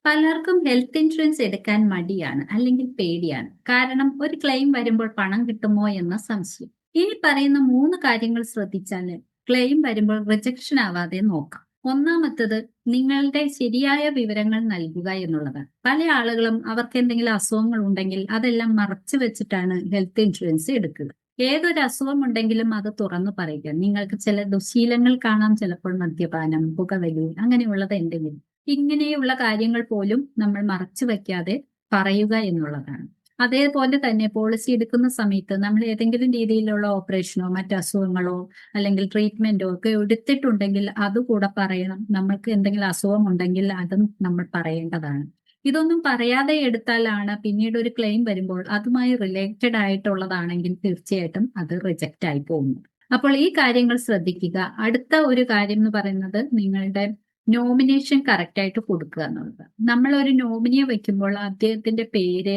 പലർക്കും health insurance എടുക്കാൻ മടിയാണ് അല്ലെങ്കിൽ പേടിയാണ്. കാരണം ഒരു ക്ലെയിം വരുമ്പോൾ പണം കിട്ടുമോ എന്ന സംശയം. ഇനി പറയുന്ന 3 കാര്യങ്ങൾ ശ്രദ്ധിച്ചാൽ ക്ലെയിം വരുമ്പോൾ റിജക്ഷൻ ആവാതെ നോക്കാം. ഒന്നാമത്തത്, നിങ്ങളുടെ ശരിയായ വിവരങ്ങൾ നൽകുക എന്നുള്ളതാണ്. പല ആളുകളും അവർക്ക് എന്തെങ്കിലും അസുഖങ്ങൾ ഉണ്ടെങ്കിൽ അതെല്ലാം മറച്ചു വെച്ചിട്ടാണ് ഹെൽത്ത് ഇൻഷുറൻസ് എടുക്കുക. ഏതൊരു അസുഖം ഉണ്ടെങ്കിലും അത് തുറന്നു പറയുക. നിങ്ങൾക്ക് ചില ദുശീലങ്ങൾ കാണാം, ചിലപ്പോൾ മദ്യപാനം, പുകവലി, അങ്ങനെയുള്ളത് എന്തെങ്കിലും. ഇങ്ങനെയുള്ള കാര്യങ്ങൾ പോലും നമ്മൾ മറച്ചു വെക്കാതെ പറയുക എന്നുള്ളതാണ്. അതേപോലെ തന്നെ പോളിസി എടുക്കുന്ന സമയത്ത് നമ്മൾ ഏതെങ്കിലും രീതിയിലുള്ള ഓപ്പറേഷനോ മറ്റു അസുഖങ്ങളോ അല്ലെങ്കിൽ ട്രീറ്റ്മെന്റോ ഒക്കെ എടുത്തിട്ടുണ്ടെങ്കിൽ അതുകൂടെ പറയണം. നമ്മൾക്ക് എന്തെങ്കിലും അസുഖം ഉണ്ടെങ്കിൽ അതും നമ്മൾ പറയേണ്ടതാണ്. ഇതൊന്നും പറയാതെ എടുത്താലാണ് പിന്നീട് ഒരു ക്ലെയിം വരുമ്പോൾ അതുമായി റിലേറ്റഡ് ആയിട്ടുള്ളതാണെങ്കിൽ തീർച്ചയായിട്ടും അത് റിജക്റ്റ് ആയി പോകുന്നു. അപ്പോൾ ഈ കാര്യങ്ങൾ ശ്രദ്ധിക്കുക. അടുത്ത ഒരു കാര്യം എന്ന് പറയുന്നത്, നിങ്ങളുടെ നോമിനേഷൻ കറക്റ്റ് ആയിട്ട് കൊടുക്കുക എന്നുള്ളത്. നമ്മൾ ഒരു നോമിനിയെ വെക്കുമ്പോൾ അദ്ദേഹത്തിന്റെ പേര്,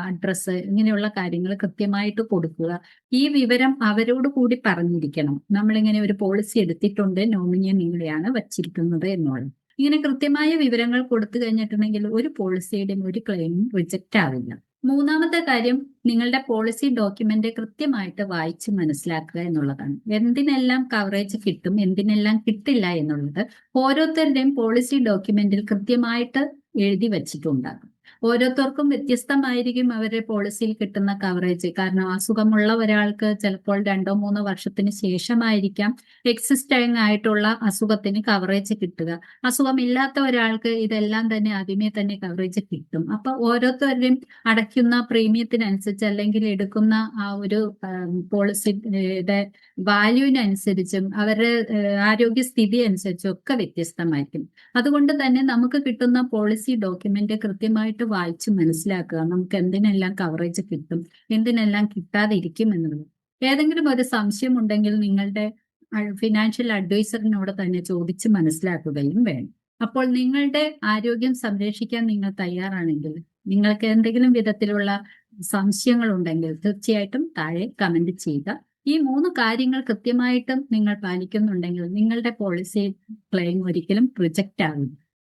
അഡ്രസ്സ്, ഇങ്ങനെയുള്ള കാര്യങ്ങൾ കൃത്യമായിട്ട് കൊടുക്കുക. ഈ വിവരം അവരോട് കൂടി പറഞ്ഞിരിക്കണം. നമ്മളിങ്ങനെ ഒരു പോളിസി എടുത്തിട്ടുണ്ട്, നോമിനിയെ നിങ്ങളെയാണ് വച്ചിരിക്കുന്നത് എന്നുള്ളത്. ഇങ്ങനെ കൃത്യമായ വിവരങ്ങൾ കൊടുത്തു കഴിഞ്ഞിട്ടുണ്ടെങ്കിൽ ഒരു പോളിസിയുടെയും ഒരു ക്ലെയിമും റിജക്റ്റ് ആവില്ല. മൂന്നാമത്തെ കാര്യം, നിങ്ങളുടെ പോളിസി ഡോക്യുമെന്റ് കൃത്യമായിട്ട് വായിച്ച് മനസ്സിലാക്കുക എന്നുള്ളതാണ്. എന്തിനെല്ലാം കവറേജ് കിട്ടും, എന്തിനെല്ലാം കിട്ടില്ല എന്നുള്ളത് ഓരോരുത്തരുടെയും പോളിസി ഡോക്യുമെന്റിൽ കൃത്യമായിട്ട് എഴുതി വച്ചിട്ടുണ്ടാകും. ഓരോരുത്തർക്കും വ്യത്യസ്തമായിരിക്കും അവരുടെ പോളിസിയിൽ കിട്ടുന്ന കവറേജ്. കാരണം അസുഖമുള്ള ഒരാൾക്ക് ചിലപ്പോൾ 2-3 വർഷത്തിന് ശേഷമായിരിക്കാം എക്സിസ്റ്റിംഗ് ആയിട്ടുള്ള അസുഖത്തിന് കവറേജ് കിട്ടുക. അസുഖമില്ലാത്ത ഒരാൾക്ക് ഇതെല്ലാം തന്നെ ആദ്യമേ തന്നെ കവറേജ് കിട്ടും. അപ്പൊ ഓരോരുത്തരുടെയും അടയ്ക്കുന്ന പ്രീമിയത്തിനനുസരിച്ച് അല്ലെങ്കിൽ എടുക്കുന്ന ആ ഒരു പോളിസിയുടെ വാല്യൂവിനനുസരിച്ചും അവരുടെ ആരോഗ്യസ്ഥിതി അനുസരിച്ചും ഒക്കെ വ്യത്യസ്തമായിരിക്കും. അതുകൊണ്ട് തന്നെ നമുക്ക് കിട്ടുന്ന പോളിസി ഡോക്യുമെന്റ് കൃത്യമായിട്ട് വായിച്ച് മനസ്സിലാക്കുക. നമുക്ക് എന്തിനെല്ലാം കവറേജ് കിട്ടും, എന്തിനെല്ലാം കിട്ടാതിരിക്കും എന്നുള്ളത്. ഏതെങ്കിലും ഒരു സംശയം ഉണ്ടെങ്കിൽ നിങ്ങളുടെ ഫിനാൻഷ്യൽ അഡ്വൈസറിനോട് തന്നെ ചോദിച്ച് മനസ്സിലാക്കുകയും വേണം. അപ്പോൾ നിങ്ങളുടെ ആരോഗ്യം സംരക്ഷിക്കാൻ നിങ്ങൾ തയ്യാറാണെങ്കിൽ, നിങ്ങൾക്ക് എന്തെങ്കിലും വിധത്തിലുള്ള സംശയങ്ങൾ ഉണ്ടെങ്കിൽ തീർച്ചയായിട്ടും താഴെ കമന്റ് ചെയ്യുക. ഈ 3 കാര്യങ്ങൾ കൃത്യമായിട്ടും നിങ്ങൾ പാലിക്കുന്നുണ്ടെങ്കിൽ നിങ്ങളുടെ പോളിസി ക്ലെയിം ഒരിക്കലും റിജക്റ്റ് ആവില്ല.